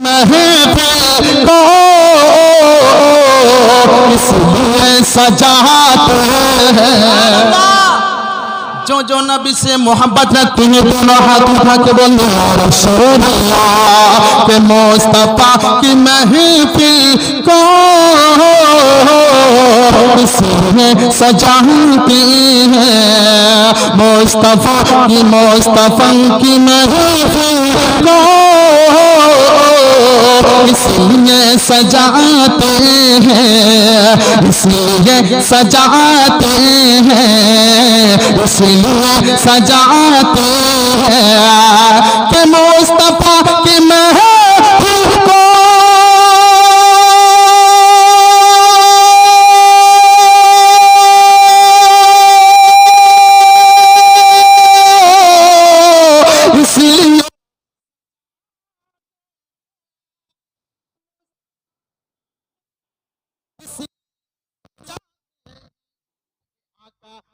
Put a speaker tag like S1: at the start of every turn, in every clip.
S1: महफिल को इसलिए सजाते हैं। जो जो नबी से मोहब्बत रखते हैं दोनों हाथ उठा के बोले रसूलुल्लाह के मुस्तफा की महफिल को इसलिए सजाते हैं। मुस्तफा की महफिल को इसलिए सजाते हैं, इसलिए सजाते हैं, इसलिए सजाते हैं कि मुस्तफा की महफिल को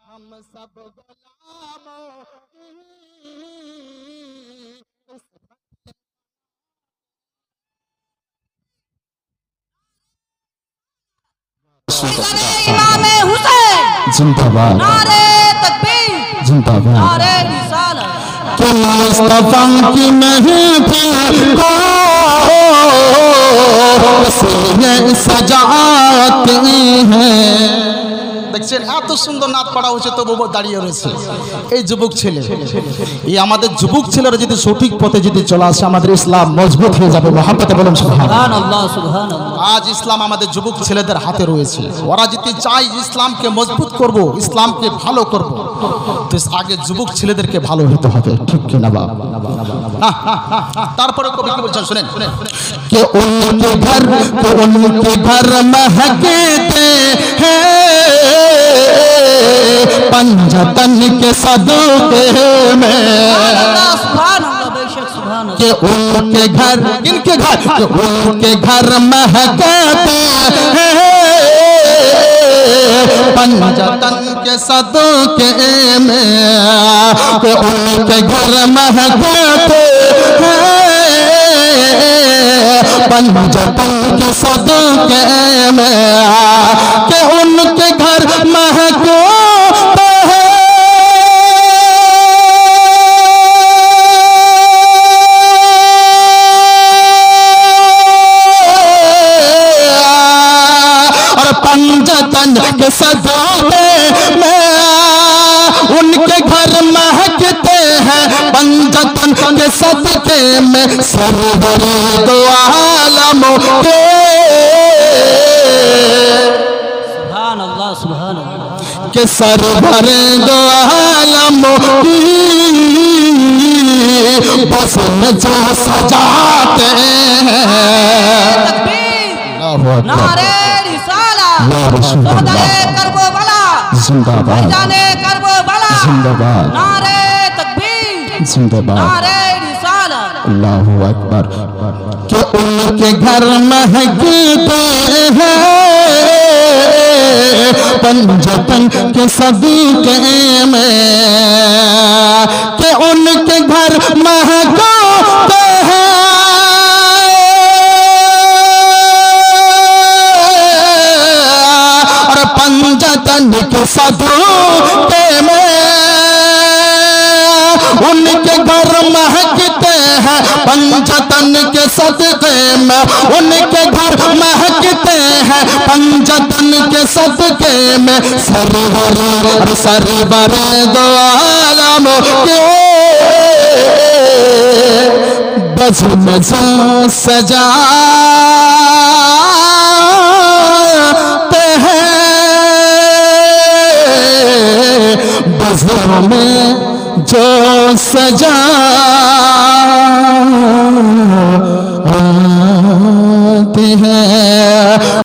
S1: हम सब गुलामों
S2: इमाम हुसैन
S1: जिंदाबाद,
S2: नारे तकबीर,
S1: जिंदाबाद,
S2: नारे रिसालत
S1: कि मुस्तफा की महफिल को इसलिए सजाते हैं। দেখছেন এত সুন্দর নাচ পড়া হচ্ছে তবু দাঁড়িয়ে রয়েছে এই যুবক ছেলে। এই আমাদের যুবক ছেলেরা যদি সঠিক পথে যদি চলে আসে আমাদের ইসলাম মজবুত হয়ে যাবে। মহব্বতে বলুন সুবহানাল্লাহ।
S2: সুবহানাল্লাহ।
S1: আজ ইসলাম আমাদের যুবক ছেলেদের হাতে রয়েছে। ওরা যদি চায় ইসলামকে মজবুত করব, ইসলামকে ভালো করব, তো আগে যুবক ছেলেদেরকে ভালো হতে হবে, ঠিক কি না বাবা? তারপরে কবি কি বলছেন শুনেন, কে উনকে ঘর महकते हैं पंजतन के सदके में, कि उनके घर, इनके घर, कि उनके घर महकते हैं पंजतन के सदके में, कि उनके घर महकते हैं पंजतन के सदके में, कि उनके घर महकते हैं और पंजतन के सदके में, उनके घर महकते हैं पंजतन के सदके में, सरवरे दो आलमों के
S2: सुभानअल्लाह सुभानअल्लाह
S1: के सरवरे दो आलमों की बस में जो सजाते हैं।
S2: नारे रिसालत, सोहदरे करबला
S1: जिंदाबाद,
S2: जाने करबला
S1: जिंदाबाद,
S2: नारे तकबीर,
S1: जिंदाबाद,
S2: नारे रिसालत
S1: अल्लाहू अकबर। कि उनके घर महकते हैं पंजतन के सदके में, कि उनके घर महकते हैं और पंजतन के सदके में, उनके घर महकते हैं पंजतन के सदके में, उनके घर महकते हैं पंजतन के सदके में, सरवर दो आलमों के बज़्म में जो सजाते हैं, बज़्म में जो सजा